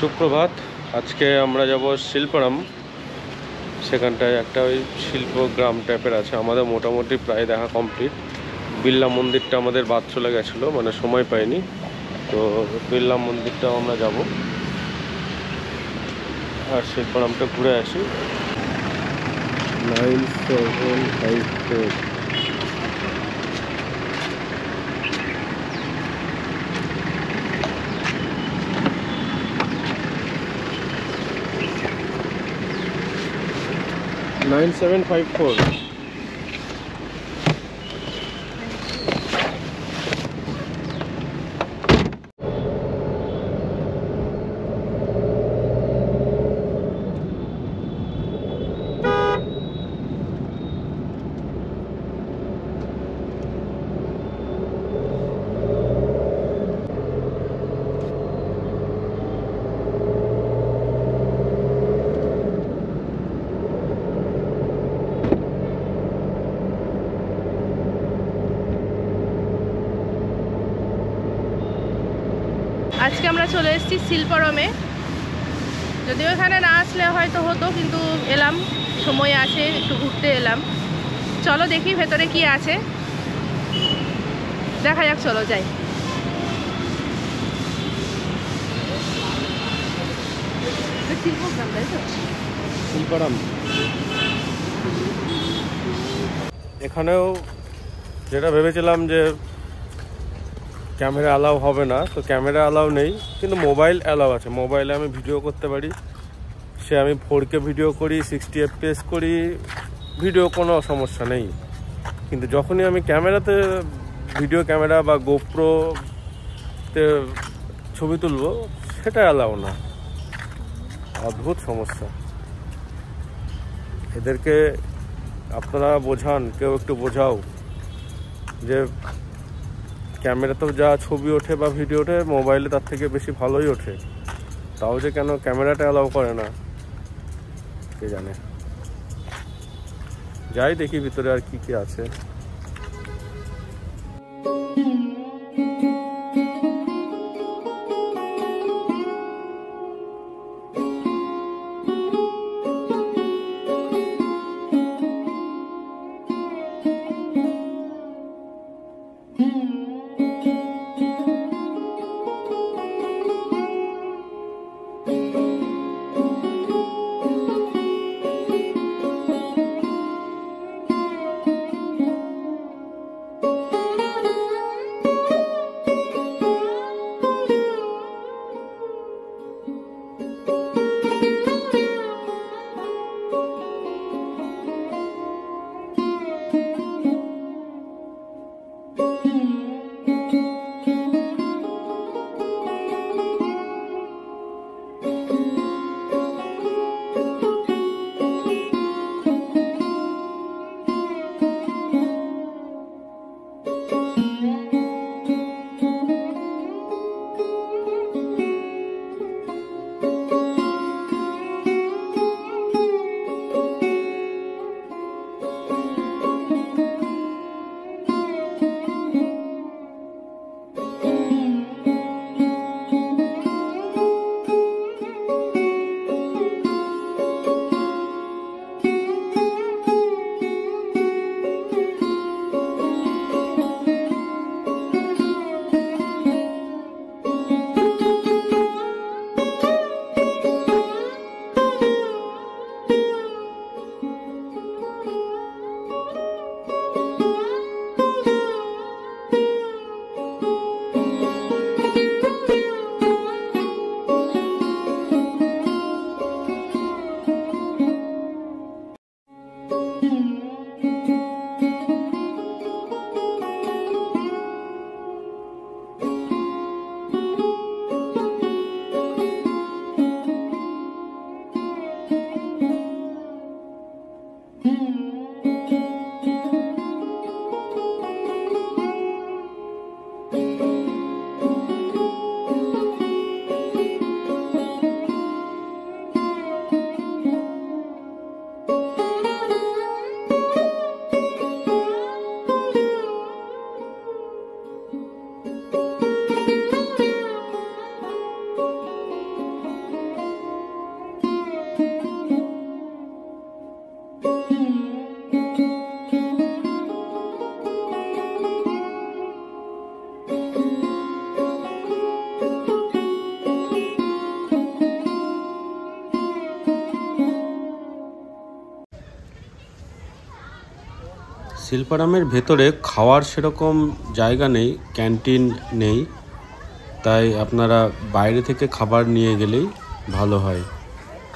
সুপ্রভাত। আজকে আমরা যাব শিল্পারাম। সেখানটায় একটা ওই শিল্প গ্রাম টাইপের আছে। আমাদের মোটামুটি প্রায় দেখা কমপ্লিট। বিড়লা মন্দিরটা আমাদের বাদ চলে গেছিলো, মানে সময় পাইনি, তো বিড়লা মন্দিরটাও আমরা যাব আর শিল্পারামটা ঘুরে আসি। 9754 9754। আজকে আমরা চলে এসেছি শিল্পারামে। যদিও এখানে না আসলে হয়তো হতো, কিন্তু এলাম, সময় আছে, একটু ঘুরতে এলাম। চলো দেখি ভেতরে কি আছে, দেখা যাক, চলো যাই। শিল্পারাম এখানেও যেটা ভেবেছিলাম যে ক্যামেরা অ্যালাউ হবে না, তো ক্যামেরা অ্যালাউ নেই, কিন্তু মোবাইল অ্যালাউ আছে। মোবাইলে আমি ভিডিও করতে পারি, সে আমি 4K ভিডিও করি, 60 FPS করি, ভিডিও কোনো সমস্যা নেই। কিন্তু যখনই আমি ক্যামেরাতে, ভিডিও ক্যামেরা বা গোপ্রোতে ছবি তুলবো, সেটা অ্যালাউ না। অদ্ভুত সমস্যা। এদেরকে আপনারা বোঝান, কেউ একটু বোঝাও যে ক্যামেরাতেও যা ছবি ওঠে বা ভিডিও ওঠে, মোবাইলে তার থেকে বেশি ভালোই ওঠে। তাও যে কেন ক্যামেরাটা অ্যালাউ করে না, কে জানে। যাই দেখি ভিতরে আর কি কি আছে। শিল্পারামের ভেতরে খাওয়ার সেরকম জায়গা নেই, ক্যান্টিন নেই, তাই আপনারা বাইরে থেকে খাবার নিয়ে গেলেই ভালো হয়।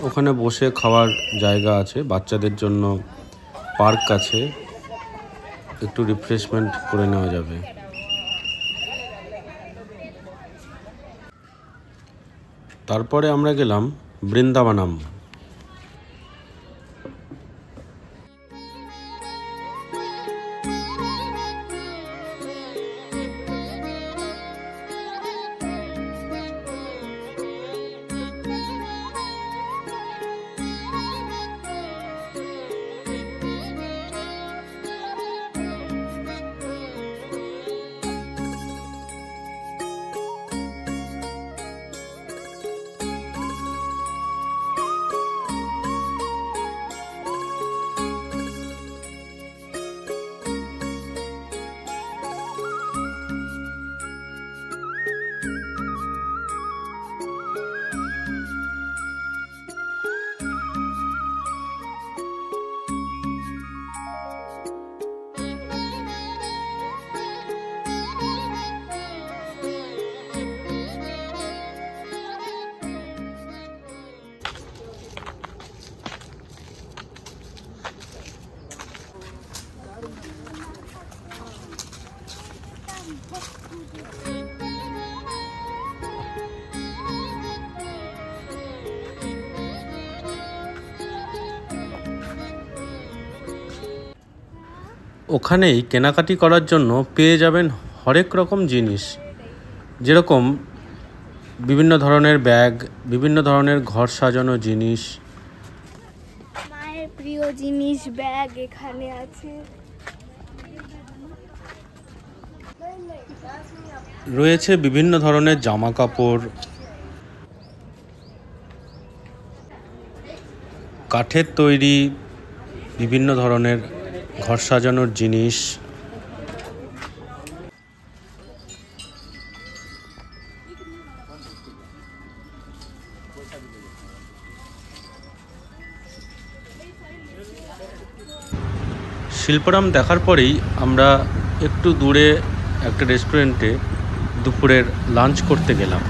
ওখানে বসে খাওয়ার জায়গা আছে, বাচ্চাদের জন্য পার্ক আছে, একটু রিফ্রেশমেন্ট করে নেওয়া যাবে। তারপরে আমরা গেলাম বৃন্দাবনম। ওখানেই কেনাকাটি করার জন্য পেয়ে যাবেন হরেক রকম জিনিস, যেরকম বিভিন্ন ধরনের ব্যাগ, বিভিন্ন ধরনের ঘর সাজানো জিনিস, মায়ের প্রিয় জিনিস ব্যাগ এখানে আছে। রয়েছে বিভিন্ন ধরনের জামা কাপড়, কাঠের তৈরি বিভিন্ন ধরনের ঘর সাজানোর জিনিস। শিল্পারাম দেখার পরেই আমরা একটু দূরে একটা রেস্টুরেন্টে দুপুরের লাঞ্চ করতে গেলাম।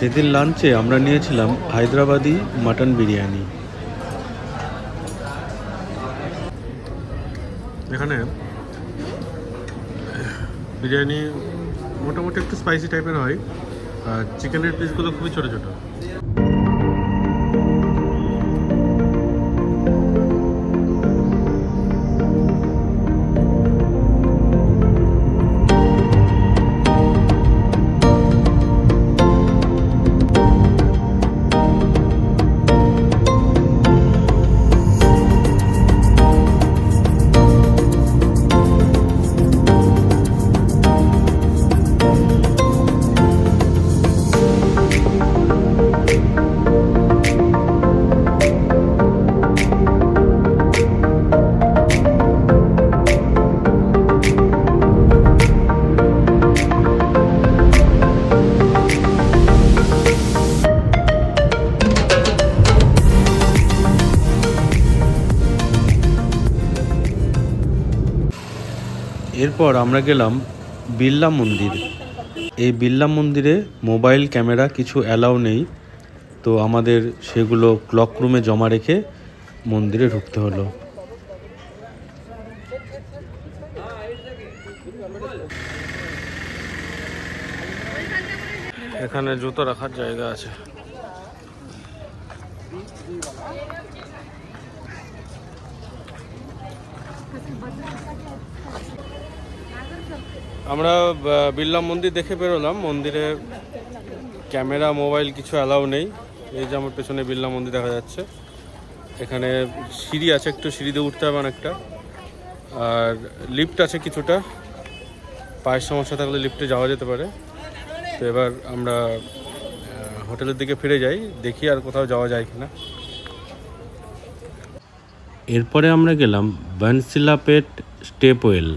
সেদিন লাঞ্চে আমরা নিয়েছিলাম হায়দ্রাবাদি মাটন বিরিয়ানি। এখানে বিরিয়ানি মোটামুটি একটু স্পাইসি টাইপের হয়, আর চিকেনের পিসগুলো খুবই ছোটো ছোটো। এরপর আমরা গেলাম বিড়লা মন্দির। এই বিড়লা মন্দিরে মোবাইল ক্যামেরা কিছু অ্যালাউ নেই, তো আমাদের সেগুলো ক্লক রুমে জমা রেখে মন্দিরে ঢুকতে হলো। এখানে জুতো রাখার জায়গা আছে। আমরা বিড়লা মন্দির দেখে বেরোলাম। মন্দিরে ক্যামেরা মোবাইল কিছু অ্যালাউ নেই। এই যে আমার পেছনে বিড়লা মন্দির দেখা যাচ্ছে। এখানে সিঁড়ি আছে, একটু সিঁড়ি দিয়ে উঠতে হবে অনেকটা, আর লিফট আছে কিছুটা। পায়ের সমস্যা থাকলে লিফটে যাওয়া যেতে পারে। তো এবার আমরা হোটেলের দিকে ফিরে যাই, দেখি আর কোথাও যাওয়া যায় কিনা। এরপরে আমরা গেলাম বানশিলাপেট স্টেপওয়েল।